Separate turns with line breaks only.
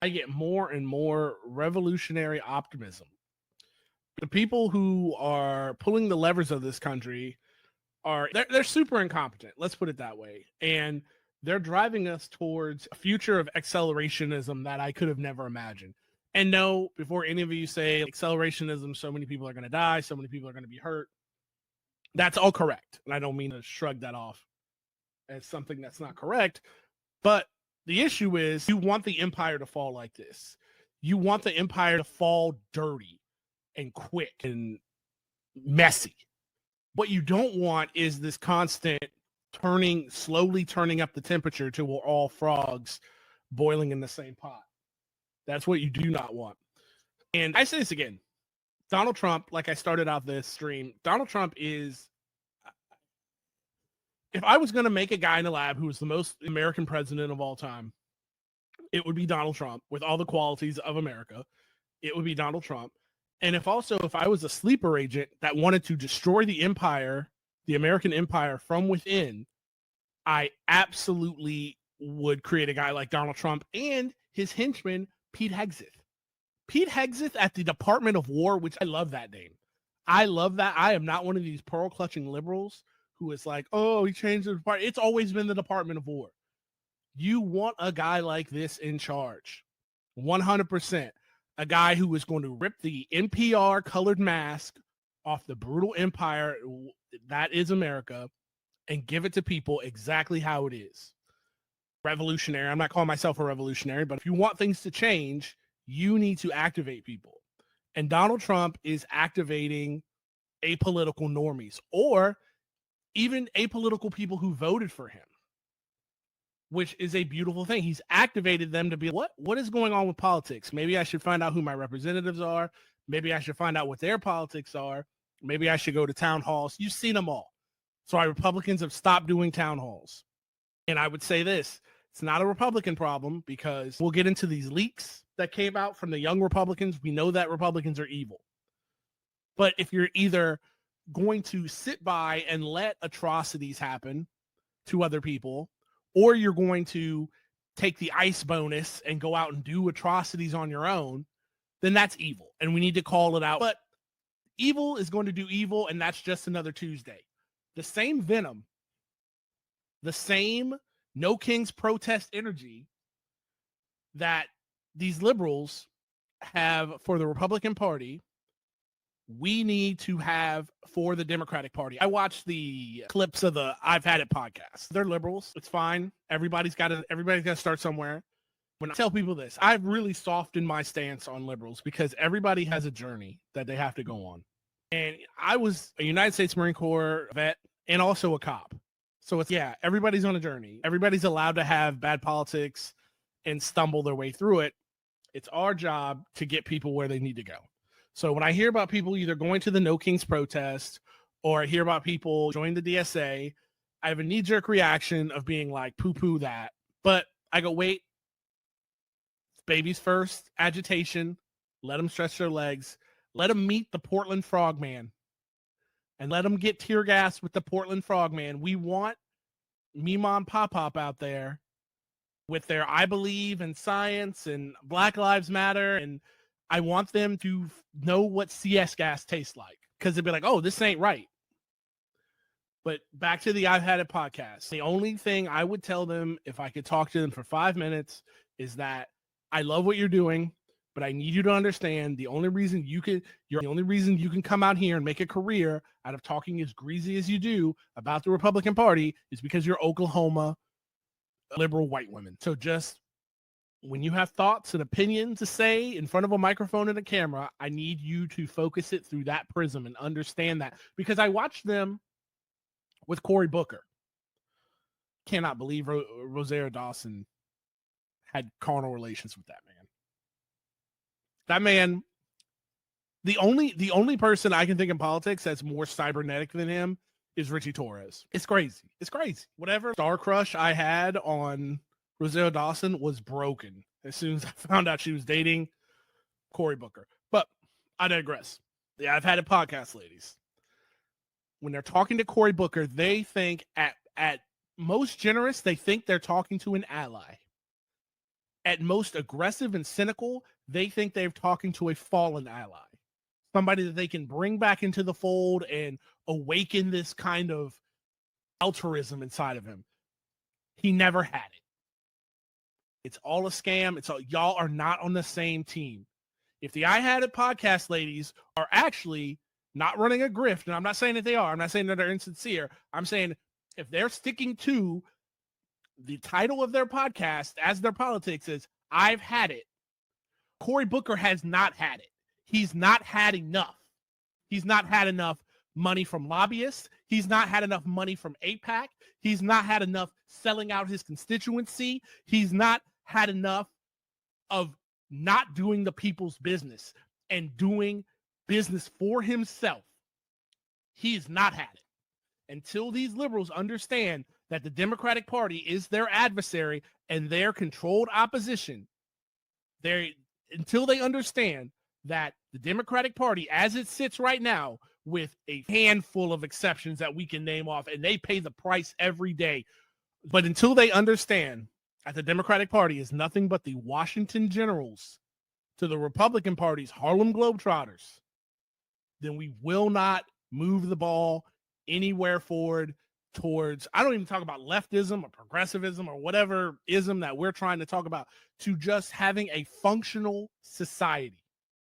I get more and more revolutionary optimism. The people who are pulling the levers of this country they're super incompetent. Let's put it that way. And they're driving us towards a future of accelerationism that I could have never imagined. And no, before any of you say accelerationism, so many people are going to die, so many people are going to be hurt. That's all correct. And I don't mean to shrug that off as something that's not correct. But the issue is you want the empire to fall like this. You want the empire to fall dirty and quick and messy. What you don't want is this constant slowly turning up the temperature till we're all frogs boiling in the same pot. That's what you do not want. And I say this again, Donald Trump, like I started out this stream, Donald Trump is, if I was going to make a guy in the lab who was the most American president of all time, it would be Donald Trump with all the qualities of America. It would be Donald Trump. And if I was a sleeper agent that wanted to destroy the empire, the American empire from within, I absolutely would create a guy like Donald Trump and his henchman, Pete Hegseth. Pete Hegseth at the Department of War, which I love that name. I love that. I am not one of these pearl-clutching liberals who is like, oh, he changed the department. It's always been the Department of War. You want a guy like this in charge, 100%. A guy who is going to rip the NPR colored mask off the brutal empire that is America and give it to people exactly how it is. Revolutionary. I'm not calling myself a revolutionary, but if you want things to change, you need to activate people. And Donald Trump is activating apolitical normies or even apolitical people who voted for him, which is a beautiful thing. He's activated them to be, what is going on with politics? Maybe I should find out who my representatives are. Maybe I should find out what their politics are. Maybe I should go to town halls. You've seen them all. So our Republicans have stopped doing town halls. And I would say this, it's not a Republican problem because we'll get into these leaks that came out from the young Republicans. We know that Republicans are evil. But if you're either going to sit by and let atrocities happen to other people, or you're going to take the ICE bonus and go out and do atrocities on your own, then that's evil. And we need to call it out. But evil is going to do evil, and that's just another Tuesday. The same venom, the same no kings protest energy that these liberals have for the Republican Party, we need to have for the Democratic Party. I watched the clips of the I've Had It podcast. They're liberals. It's fine. Everybody's got to start somewhere. When I tell people this, I've really softened my stance on liberals because everybody has a journey that they have to go on. And I was a United States Marine Corps vet and also a cop. So everybody's on a journey. Everybody's allowed to have bad politics and stumble their way through it. It's our job to get people where they need to go. So when I hear about people either going to the No Kings protest or I hear about people joining the DSA, I have a knee-jerk reaction of being like, poo-poo that. But I go, wait, babies first, agitation, let them stretch their legs, let them meet the Portland Frogman, and let them get tear gas with the Portland Frogman. We want Mimon Pop-Pop out there with their I believe in science and Black Lives Matter, and I want them to know what CS gas tastes like because they'd be like, oh, this ain't right. But back to the I've Had It podcast. The only thing I would tell them if I could talk to them for 5 minutes is that I love what you're doing, but I need you to understand the only reason you can come out here and make a career out of talking as greasy as you do about the Republican Party is because you're Oklahoma liberal white women. So just when you have thoughts and opinions to say in front of a microphone and a camera, I need you to focus it through that prism and understand that. Because I watched them with Cory Booker. Cannot believe Rosario Dawson had carnal relations with that man. That man, the only person I can think in politics that's more cybernetic than him is Richie Torres. It's crazy. It's crazy. Whatever star crush I had on Rosario Dawson was broken as soon as I found out she was dating Cory Booker. But I digress. Yeah, I've had a podcast, ladies. When they're talking to Cory Booker, they think at most generous, they think they're talking to an ally. at most aggressive and cynical, they think they're talking to a fallen ally, somebody that they can bring back into the fold and awaken this kind of altruism inside of him. He never had it. It's all a scam. It's all, y'all are not on the same team. If the I Had It podcast ladies are actually not running a grift, and I'm not saying that they are, I'm not saying that they're insincere, I'm saying if they're sticking to the title of their podcast as their politics is I've had it, Cory Booker has not had it. He's not had enough. He's not had enough money from lobbyists. He's not had enough money from AIPAC. He's not had enough selling out his constituency. He's not had enough of not doing the people's business and doing business for himself. He's not had it. Until these liberals understand that the Democratic Party is their adversary and their controlled opposition, until they understand that the Democratic Party, as it sits right now, with a handful of exceptions that we can name off, and they pay the price every day. But until they understand that the Democratic Party is nothing but the Washington Generals to the Republican Party's Harlem Globetrotters, then we will not move the ball anywhere forward towards, I don't even talk about leftism or progressivism or whatever ism that we're trying to talk about, to just having a functional society.